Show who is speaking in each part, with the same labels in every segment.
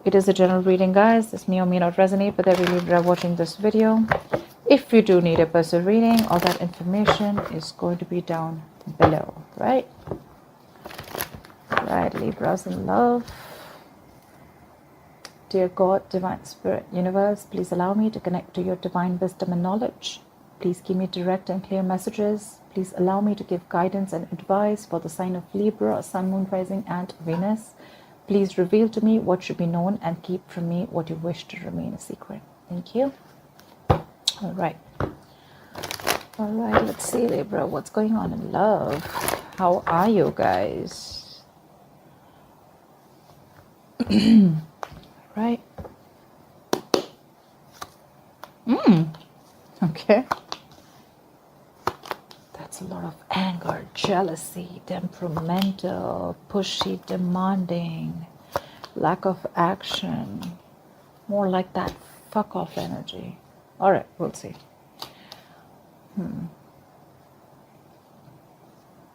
Speaker 1: It is a general reading, guys. This may or may not resonate with every Libra watching this video. If you do need a personal reading, all that information is going to be down below, right? Right, Libras in love. Dear God, Divine Spirit, Universe, please allow me to connect to your divine wisdom and knowledge. Please give me direct and clear messages. Please allow me to give guidance and advice for the sign of Libra, Sun, Moon, Rising, and Venus. Please reveal to me what should be known and keep from me what you wish to remain a secret. Thank you. All right. All right, let's see, Libra, what's going on in love? How are you guys? Right. Okay. That's a lot of anger, jealousy, temperamental, pushy, demanding, lack of action. More like that fuck off energy. All right, we'll see.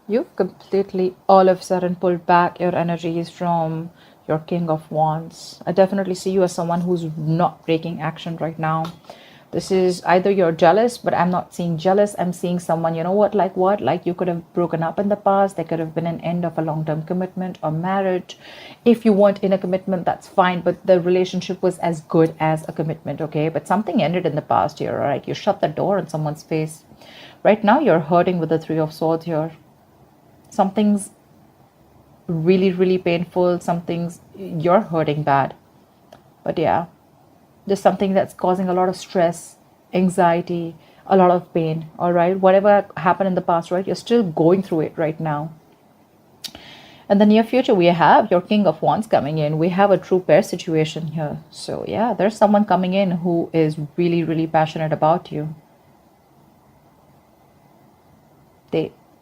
Speaker 1: You've completely all of a sudden pulled back your energies from your King of Wands. I definitely see you as someone who's not taking action right now. This is either you're jealous, but I'm not seeing jealous. I'm seeing someone, you know what? Like you could have broken up in the past. There could have been an end of a long-term commitment or marriage. If you weren't in a commitment, that's fine. But the relationship was as good as a commitment, okay? But something ended in the past here, all right? You shut the door on someone's face. Right now, you're hurting with the Three of Swords here. Something's really, really painful. Something's, you're hurting bad. But yeah. There's something that's causing a lot of stress, anxiety, a lot of pain, all right? Whatever happened in the past, right? You're still going through it right now. In the near future, we have your King of Wands coming in. We have a true pair situation here. So yeah, there's someone coming in who is really, really passionate about you.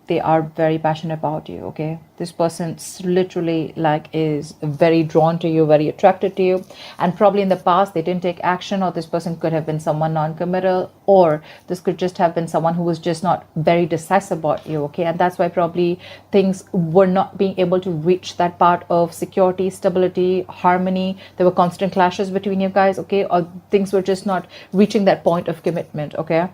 Speaker 1: They are very passionate about you, okay? This person literally is very drawn to you, very attracted to you. And probably in the past, they didn't take action, or this person could have been someone non-committal, or this could just have been someone who was just not very decisive about you, okay? And that's why probably things were not being able to reach that part of security, stability, harmony. There were constant clashes between you guys, okay? Or things were just not reaching that point of commitment, okay?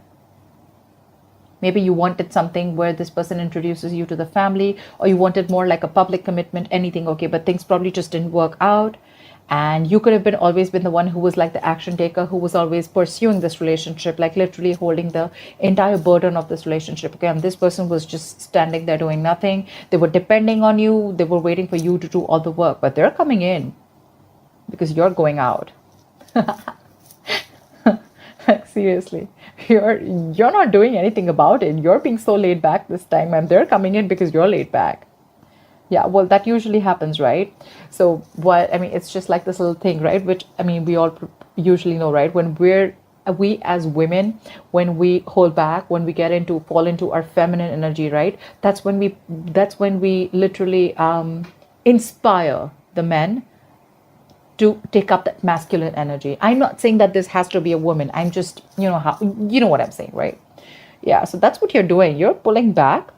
Speaker 1: Maybe you wanted something where this person introduces you to the family, or you wanted more like a public commitment, anything, okay? But things probably just didn't work out. And you could have always been the one who was like the action taker, who was always pursuing this relationship, like literally holding the entire burden of this relationship, okay? And this person was just standing there doing nothing. They were depending on you. They were waiting for you to do all the work. But they're coming in because you're going out. Like, seriously, you're not doing anything about it. You're being so laid back this time, and they're coming in because you're laid back. Yeah, well, that usually happens, right? So what I mean, it's just like this little thing, right? Which I mean, we all usually know, right? When we as women, when we hold back, when we fall into our feminine energy, right? That's when we literally inspire the men to take up that masculine energy. I'm not saying that this has to be a woman. I'm just, you know what I'm saying, right? Yeah, so that's what you're doing. You're pulling back.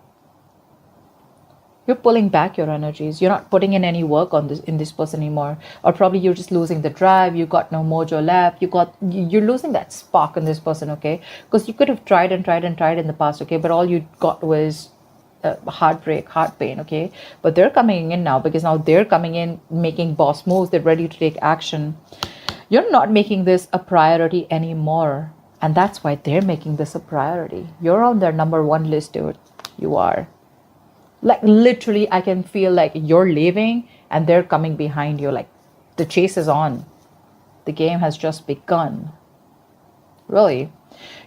Speaker 1: You're pulling back your energies. You're not putting in any work in this person anymore. Or probably you're just losing the drive. You got no mojo left. You're losing that spark in this person, okay? Because you could have tried and tried and tried in the past, okay? But all you got was heartbreak, heart pain, okay? But they're coming in now, because now they're coming in making boss moves. They're ready to take action. You're not making this a priority anymore, and that's why they're making this a priority. You're on their number one list, dude. You are. Like literally, I can feel like you're leaving and they're coming behind you. Like the chase is on. The game has just begun. Really.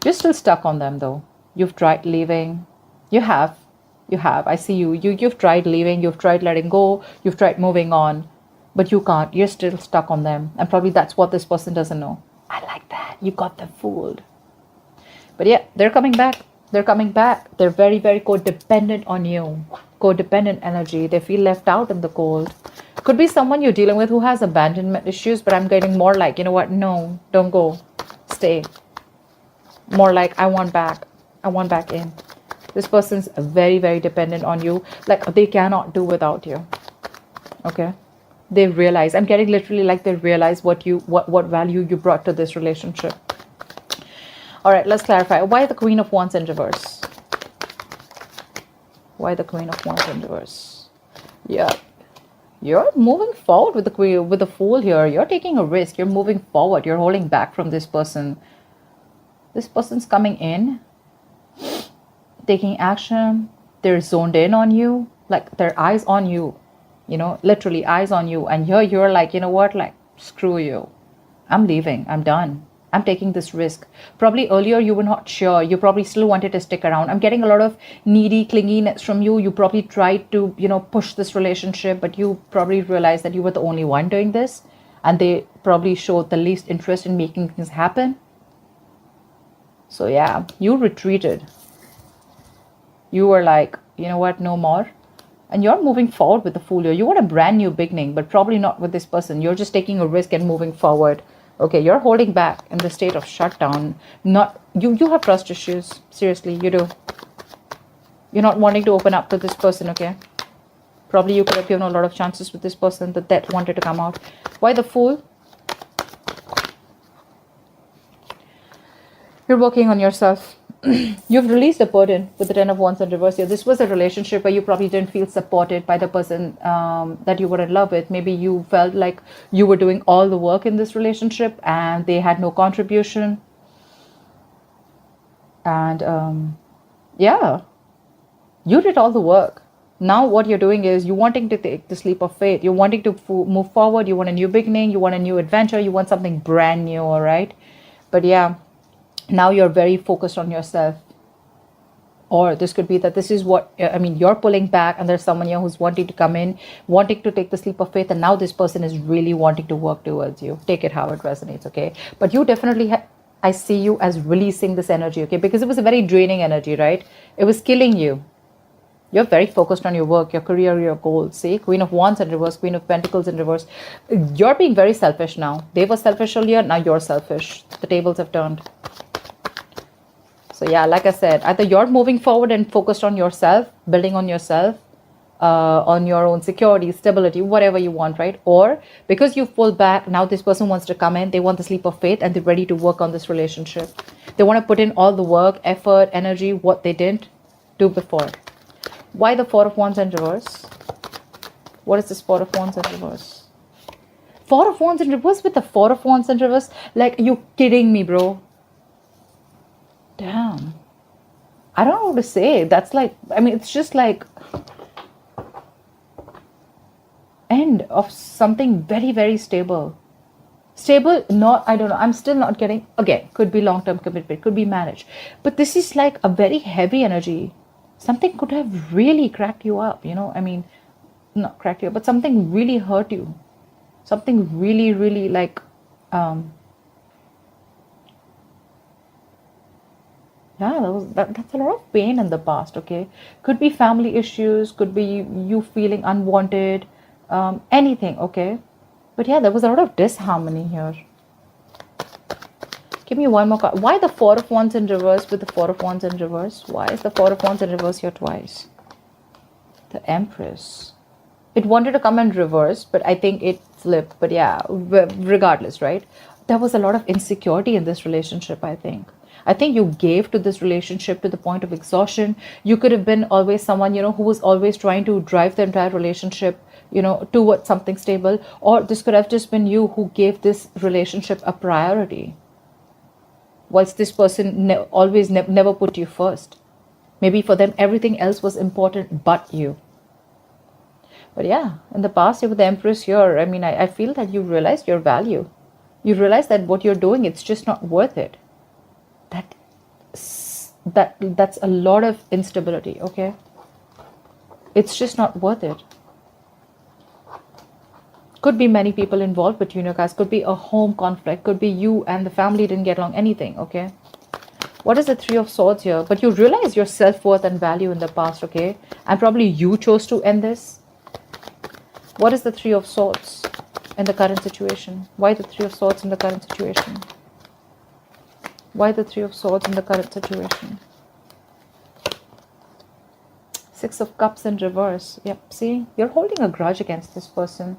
Speaker 1: You're still stuck on them though. You've tried leaving. You have. I see you. You've tried leaving. You've tried letting go. You've tried moving on. But you can't. You're still stuck on them. And probably that's what this person doesn't know. I like that. You got them fooled. But yeah, they're coming back. They're coming back. They're very, very codependent on you. Codependent energy. They feel left out in the cold. Could be someone you're dealing with who has abandonment issues, but I'm getting more like, you know what? No, don't go. Stay. More like, I want back. I want back in. This person's very, very dependent on you. Like they cannot do without you. Okay? They realize, I'm getting literally like they realize what value you brought to this relationship. All right, let's clarify. Why the Queen of Wands in reverse? Why the Queen of Wands in reverse? Yeah, you're moving forward with the Queen, with the Fool here. You're taking a risk. You're moving forward. You're holding back from this person. This person's coming in, taking action. They're zoned in on you, like their eyes on you, you know, literally eyes on you. And here you're like, you know what, like, screw you. I'm leaving. I'm done. I'm taking this risk. Probably earlier you were not sure. You probably still wanted to stick around. I'm getting a lot of needy clinginess from you. You probably tried to, you know, push this relationship, but you probably realized that you were the only one doing this. And they probably showed the least interest in making things happen. So yeah, you retreated. You were like, you know what, no more. And you're moving forward with the Fool here. You want a brand new beginning, but probably not with this person. You're just taking a risk and moving forward. Okay, you're holding back in the state of shutdown. Not you have trust issues. Seriously, you do. You're not wanting to open up to this person, okay? Probably you could have given a lot of chances with this person that wanted to come out. Why the Fool? You're working on yourself. You've released the burden with the Ten of Wands in reverse here. This was a relationship where you probably didn't feel supported by the person that you were in love with. Maybe you felt like you were doing all the work in this relationship and they had no contribution. And yeah, you did all the work. Now what you're doing is you're wanting to take the leap of faith. You're wanting to move forward. You want a new beginning. You want a new adventure. You want something brand new, all right? But yeah, now you're very focused on yourself. Or this could be that this is what, I mean, you're pulling back and there's someone here who's wanting to come in, wanting to take the leap of faith. And now this person is really wanting to work towards you. Take it how it resonates, okay? But you definitely, I see you as releasing this energy, okay? Because it was a very draining energy, right? It was killing you. You're very focused on your work, your career, your goals. See, Queen of Wands in reverse, Queen of Pentacles in reverse. You're being very selfish now. They were selfish earlier, now you're selfish. The tables have turned. So yeah, like I said, either you're moving forward and focused on yourself, building on yourself, on your own security, stability, whatever you want, right? Or because you've pulled back, now this person wants to come in, they want the leap of faith and they're ready to work on this relationship. They want to put in all the work, effort, energy, what they didn't do before. Why the Four of Wands in reverse? What is this Four of Wands in reverse? Four of Wands in reverse with the Four of Wands in reverse? Like, you kidding me, bro? Damn. I don't know what to say. That's like, I mean, it's just like end of something very, very stable. Stable, not, I don't know. I'm still not getting, again, could be long-term commitment, could be marriage. But this is like a very heavy energy. Something could have really cracked you up, you know? I mean, not cracked you up, but something really hurt you. Something really, really like, yeah, that's a lot of pain in the past, okay? Could be family issues, could be you feeling unwanted, anything, okay? But yeah, there was a lot of disharmony here. Give me one more card. Why the Four of Wands in reverse with the Four of Wands in reverse? Why is the Four of Wands in reverse here twice? The Empress. It wanted to come in reverse, but I think it flipped. But yeah, regardless, right? There was a lot of insecurity in this relationship, I think. I think you gave to this relationship to the point of exhaustion. You could have been always someone, you know, who was always trying to drive the entire relationship, you know, towards something stable. Or this could have just been you who gave this relationship a priority. Whilst this person always never put you first. Maybe for them, everything else was important but you. But yeah, in the past, with the Empress here, I mean, I feel that you realized your value. You realize that what you're doing, it's just not worth it. That's a lot of instability, okay? It's just not worth it. Could be many people involved between you guys. Could be a home conflict. Could be you and the family didn't get along. Anything, okay? What is the Three of Swords here? But you realize your self-worth and value in the past, okay? And probably you chose to end this. What is the Three of Swords in the current situation? Why the Three of Swords in the current situation? Why the Three of Swords in the current situation? Six of Cups in reverse. Yep, see, you're holding a grudge against this person.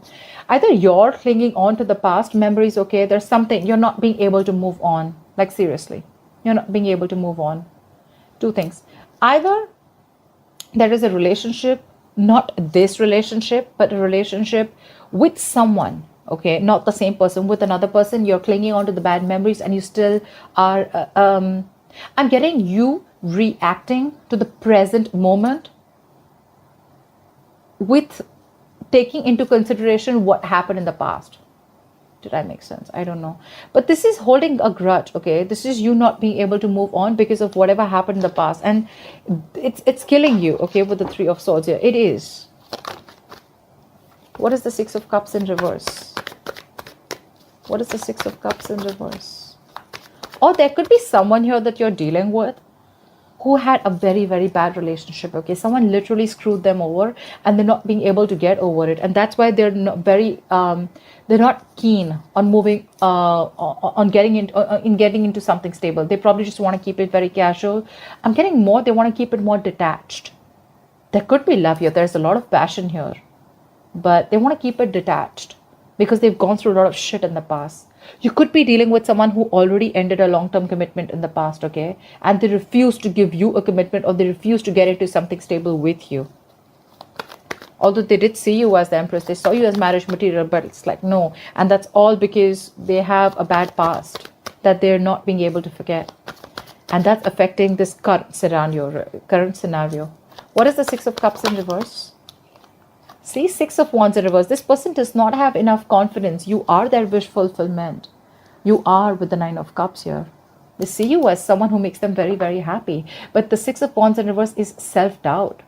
Speaker 1: Either you're clinging on to the past memories, okay? There's something, you're not being able to move on. Like, seriously, you're not being able to move on. Two things. Either there is a relationship, not this relationship, but a relationship with someone, okay? Not the same person, with another person. You're clinging on to the bad memories and you still are, I'm getting you reacting to the present moment with taking into consideration what happened in the past. Did I make sense? I don't know. But this is holding a grudge, okay? This is you not being able to move on because of whatever happened in the past. And it's killing you, okay, with the Three of Swords here. It is. What is the Six of Cups in reverse? What is the Six of Cups in reverse? Or there could be someone here that you're dealing with who had a very, very bad relationship, okay? Someone literally screwed them over and they're not being able to get over it. And that's why they're not very, they're not keen on moving, on getting into something stable. They probably just want to keep it very casual. I'm getting more, they want to keep it more detached. There could be love here. There's a lot of passion here. But they want to keep it detached because they've gone through a lot of shit in the past. You could be dealing with someone who already ended a long-term commitment in the past, okay? And they refuse to give you a commitment, or they refuse to get into something stable with you. Although they did see you as the Empress, they saw you as marriage material, but it's like, no. And that's all because they have a bad past that they're not being able to forget. And that's affecting this current scenario. What is the Six of Cups in reverse? See, Six of Wands in reverse. This person does not have enough confidence. You are their wish fulfillment. You are with the Nine of Cups here. They see you as someone who makes them very, very happy. But the Six of Wands in reverse is self-doubt.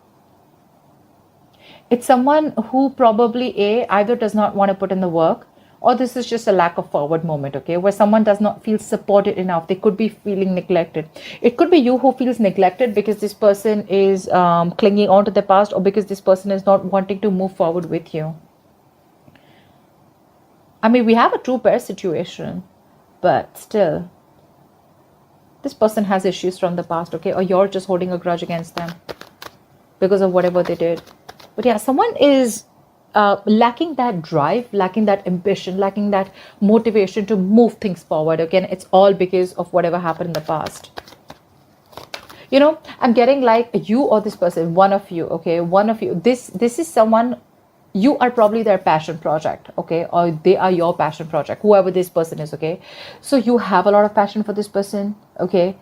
Speaker 1: It's someone who probably either does not want to put in the work, or this is just a lack of forward moment, okay, where someone does not feel supported enough. They could be feeling neglected. It could be you who feels neglected because this person is clinging on to the past, or because this person is not wanting to move forward with you. I mean, we have a two pair situation, but still, this person has issues from the past, okay, or you're just holding a grudge against them because of whatever they did. But yeah, someone is lacking that drive, lacking that ambition, lacking that motivation to move things forward. Again, it's all because of whatever happened in the past. You know, I'm getting like you or this person, one of you, okay, one of you. This is someone, you are probably their passion project, okay, or they are your passion project, whoever this person is, okay. So you have a lot of passion for this person, okay.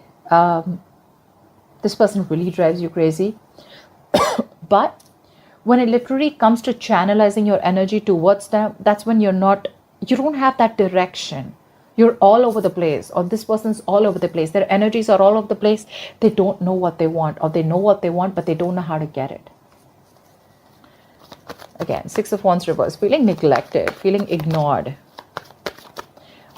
Speaker 1: This person really drives you crazy. But when it literally comes to channelizing your energy towards them, that's when you don't have that direction. You're all over the place, or this person's all over the place. Their energies are all over the place. They don't know what they want, or they know what they want, but they don't know how to get it. Again, Six of Wands reverse, feeling neglected, feeling ignored.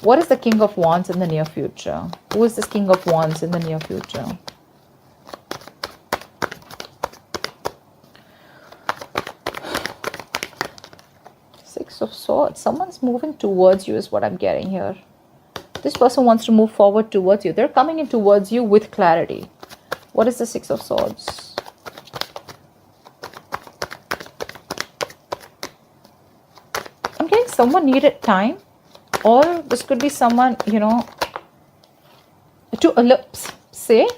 Speaker 1: What is the King of Wands in the near future? Who is this King of Wands in the near future? Six of Swords. Someone's moving towards you is what I'm getting here. This person wants to move forward towards you. They're coming in towards you with clarity. What is the Six of Swords? I'm getting someone needed time, or this could be someone, you know, to say,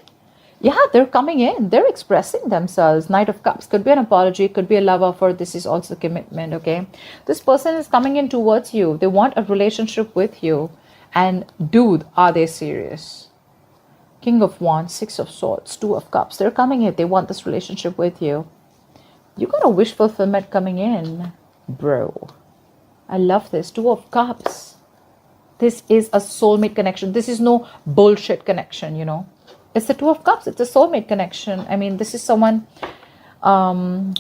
Speaker 1: yeah, they're coming in. They're expressing themselves. Knight of Cups. Could be an apology. Could be a love offer. This is also commitment, okay? This person is coming in towards you. They want a relationship with you. And dude, are they serious? King of Wands, Six of Swords, Two of Cups. They're coming in. They want this relationship with you. You got a wish fulfillment coming in, bro. I love this. Two of Cups. This is a soulmate connection. This is no bullshit connection, you know. It's the Two of Cups. It's a soulmate connection. I mean, this is someone I'm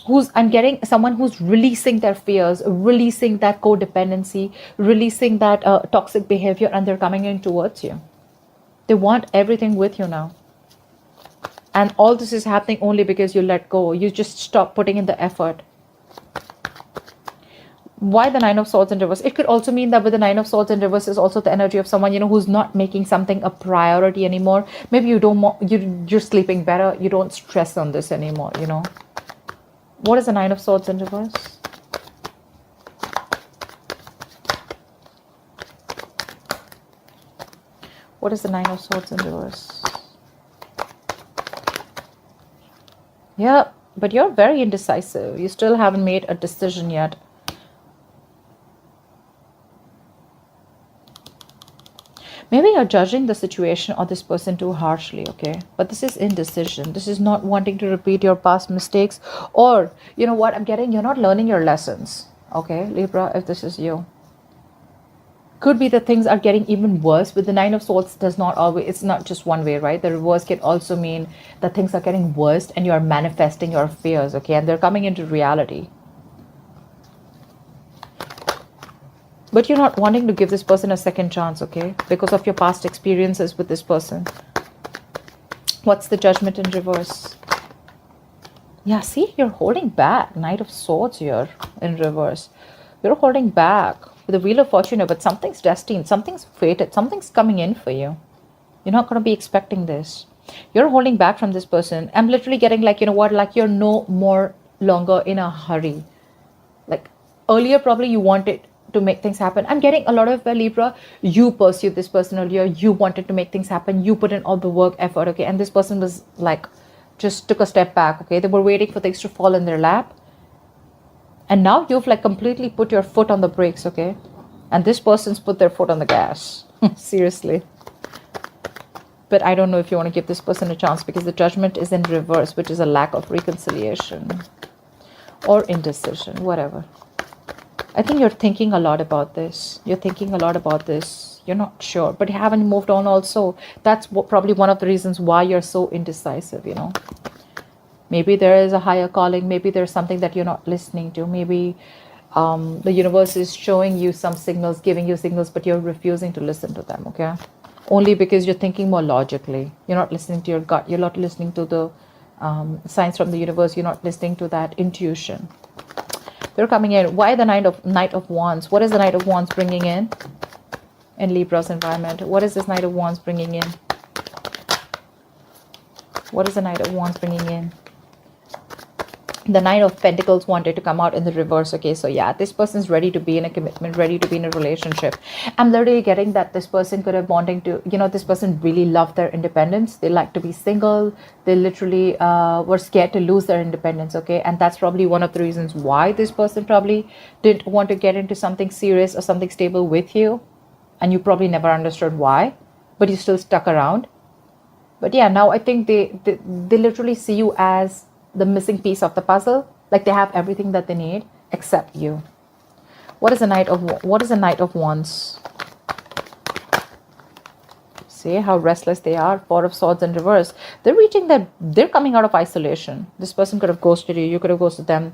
Speaker 1: getting someone who's releasing their fears, releasing that codependency, releasing that toxic behavior, and they're coming in towards you. They want everything with you now. And all this is happening only because you let go. You just stop putting in the effort. Why the Nine of Swords in reverse? It could also mean that with the Nine of Swords in reverse is also the energy of someone, you know, who's not making something a priority anymore. Maybe you're sleeping better. You don't stress on this anymore, you know. What is the Nine of Swords in reverse? What is the Nine of Swords in reverse? Yeah, but you're very indecisive. You still haven't made a decision yet. Maybe you're judging the situation or this person too harshly, okay? But this is indecision. This is not wanting to repeat your past mistakes. Or, you know what I'm getting? You're not learning your lessons, okay, Libra, if this is you. Could be that things are getting even worse. With the Nine of Swords does not always, it's not just one way, right? The reverse can also mean that things are getting worse and you're manifesting your fears, okay? And they're coming into reality. But you're not wanting to give this person a second chance, okay? Because of your past experiences with this person. What's the Judgment in reverse? Yeah, see, you're holding back. Knight of Swords here in reverse. You're holding back with the Wheel of Fortune, but something's destined, something's fated, something's coming in for you. You're not going to be expecting this. You're holding back from this person. I'm literally getting like, you know what, like you're no more longer in a hurry. Like earlier, probably you wanted to make things happen. I'm getting a lot of Libra, you pursued this person earlier, you wanted to make things happen, you put in all the work, effort, okay, and this person was like, just took a step back, okay, they were waiting for things to fall in their lap, and now you've like completely put your foot on the brakes, okay, and this person's put their foot on the gas. Seriously. But I don't know if you want to give this person a chance, because the Judgment is in reverse, which is a lack of reconciliation or indecision, whatever. I think you're thinking a lot about this. You're thinking a lot about this. You're not sure, but you haven't moved on also. That's probably one of the reasons why you're so indecisive, you know. Maybe there is a higher calling. Maybe there's something that you're not listening to. Maybe the universe is showing you some signals, giving you signals, but you're refusing to listen to them, okay? Only because you're thinking more logically. You're not listening to your gut. You're not listening to the signs from the universe. You're not listening to that intuition. They're coming in. Why the Knight of Wands? What is the Knight of Wands bringing in Libra's environment? What is this Knight of Wands bringing in? What is the Knight of Wands bringing in? The Nine of Pentacles wanted to come out in the reverse, okay? So yeah, this person's ready to be in a commitment, ready to be in a relationship. I'm literally getting that this person could have wanting to, you know, this person really loved their independence. They like to be single. They literally were scared to lose their independence, okay? And that's probably one of the reasons why this person probably didn't want to get into something serious or something stable with you. And you probably never understood why, but you still stuck around. But yeah, now I think they literally see you as the missing piece of the puzzle. Like they have everything that they need except you. What is the Knight of Wands? See how restless they are. Four of Swords in reverse. They're coming out of isolation. This person could have ghosted you. You could have ghosted them.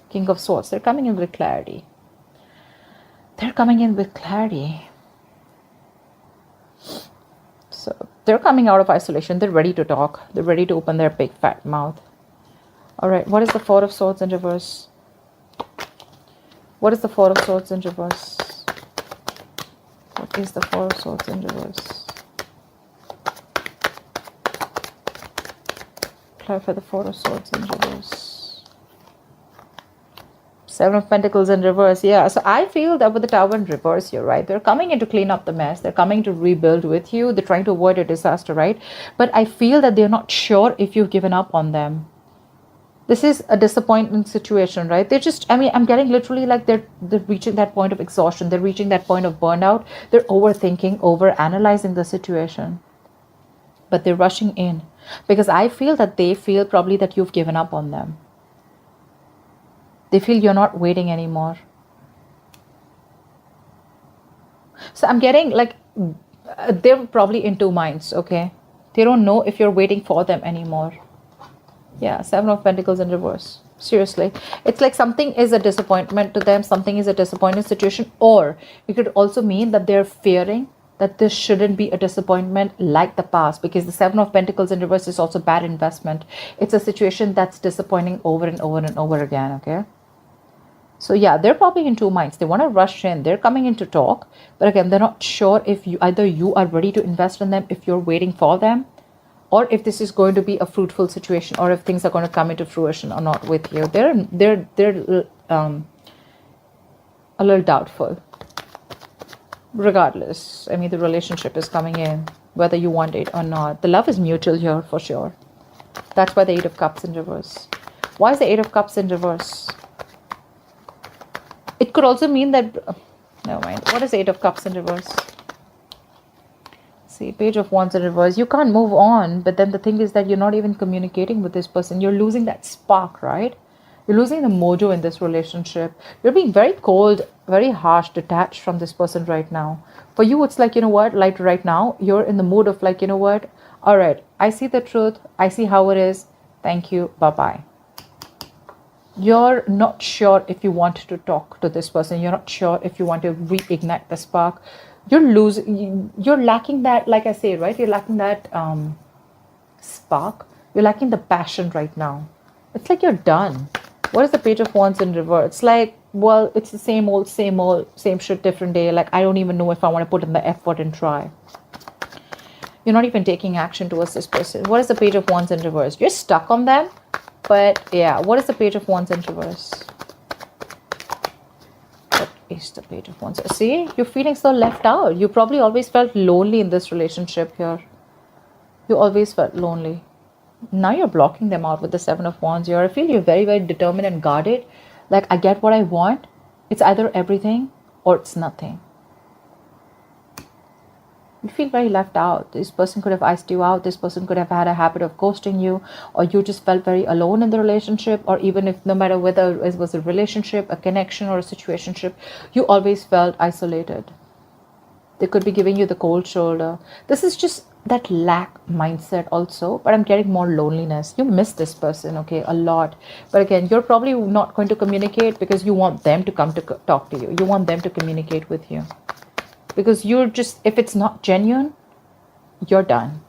Speaker 1: King of Swords. They're coming in with clarity. They're coming in with clarity. So they're coming out of isolation. They're ready to talk. They're ready to open their big fat mouth. All right, what is the Four of Swords in reverse? What is the Four of Swords in reverse? What is the Four of Swords in reverse? Clarify the Four of Swords in reverse. Seven of Pentacles in reverse. Yeah, so I feel that with the Tower in reverse, you're right. They're coming in to clean up the mess. They're coming to rebuild with you. They're trying to avoid a disaster, right? But I feel that they're not sure if you've given up on them. This is a disappointment situation, right? They're just, I mean, I'm getting literally like they're reaching that point of exhaustion. They're reaching that point of burnout. They're overthinking, over-analyzing the situation. But they're rushing in because I feel that they feel probably that you've given up on them. They feel you're not waiting anymore. So I'm getting like they're probably in two minds, okay? They don't know if you're waiting for them anymore. Yeah, Seven of Pentacles in reverse. Seriously. It's like something is a disappointment to them. Something is a disappointing situation. Or it could also mean that they're fearing that this shouldn't be a disappointment like the past. Because the Seven of Pentacles in reverse is also bad investment. It's a situation that's disappointing over and over and over again, okay? So yeah, they're probably in two minds. They want to rush in. They're coming in to talk. But again, they're not sure if either you are ready to invest in them, if you're waiting for them, or if this is going to be a fruitful situation, or if things are going to come into fruition or not with you. They're a little doubtful. Regardless, I mean, the relationship is coming in, whether you want it or not. The love is mutual here for sure. That's why the Eight of Cups in reverse. Why is the Eight of Cups in reverse? It could also mean that... never mind. What is Eight of Cups in reverse? See, Page of Wands in reverse. You can't move on, but then the thing is that you're not even communicating with this person. You're losing that spark, right? You're losing the mojo in this relationship. You're being very cold, very harsh, detached from this person right now. For you, it's like, you know what? Like right now, you're in the mood of like, you know what? All right, I see the truth. I see how it is. Thank you. Bye-bye. You're not sure if you want to talk to this person. You're not sure if you want to reignite the spark. You're lacking that, like I say, right? You're lacking that spark. You're lacking the passion right now. It's like you're done. What is the Page of Wands in reverse? It's like, well, it's the same old, same shit, different day. Like, I don't even know if I want to put in the effort and try. You're not even taking action towards this person. What is the Page of Wands in reverse? You're stuck on them. But yeah, what is the Page of Wands in reverse? What is the Page of Wands? See, you're feeling so left out. You probably always felt lonely in this relationship here. You always felt lonely. Now you're blocking them out with the Seven of Wands here. I feel you're very, very determined and guarded. Like, I get what I want. It's either everything or it's nothing. You feel very left out. This person could have iced you out. This person could have had a habit of ghosting you, or you just felt very alone in the relationship, or even if no matter whether it was a relationship, a connection, or a situationship, you always felt isolated. They could be giving you the cold shoulder. This is just that lack mindset also, but I'm getting more loneliness. You miss this person, okay, a lot. But again, you're probably not going to communicate because you want them to come to talk to you. You want them to communicate with you. Because you're just, if it's not genuine, you're done.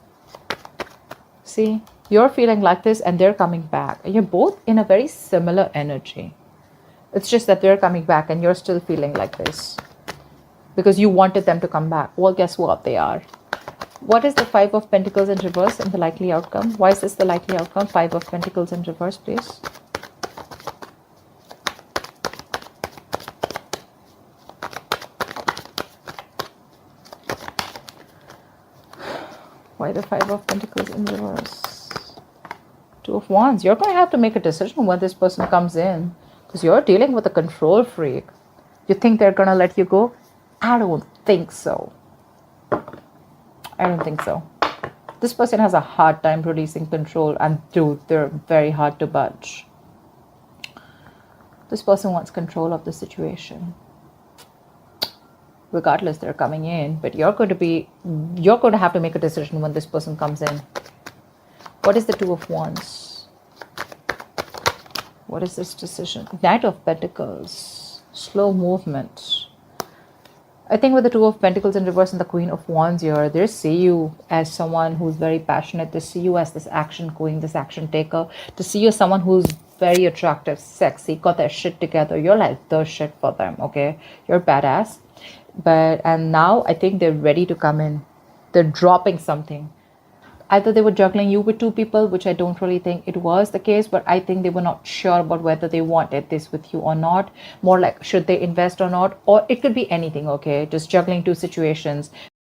Speaker 1: See, you're feeling like this and they're coming back. And you're both in a very similar energy. It's just that they're coming back and you're still feeling like this. Because you wanted them to come back. Well, guess what? They are. What is the Five of Pentacles in reverse and the likely outcome? Why is this the likely outcome? Five of Pentacles in reverse, please. Why the Five of Pentacles in reverse? Two of Wands. You're going to have to make a decision when this person comes in. Because you're dealing with a control freak. You think they're going to let you go? I don't think so. I don't think so. This person has a hard time releasing control. And dude, they're very hard to budge. This person wants control of the situation. Regardless, they're coming in, but you're going to have to make a decision when this person comes in. What is the Two of Wands? What is this decision? Knight of Pentacles. Slow movement. I think with the Two of Pentacles in reverse and the Queen of Wands here, they see you as someone who's very passionate. They see you as this action queen, this action taker. They see you as someone who's very attractive, sexy, got their shit together. You're like the shit for them, okay? You're badass. And now I think they're ready to come in. They're dropping something. Either they were juggling you with two people, which I don't really think it was the case, but I think they were not sure about whether they wanted this with you or not. More like, should they invest or not? Or it could be anything, okay? Just juggling two situations.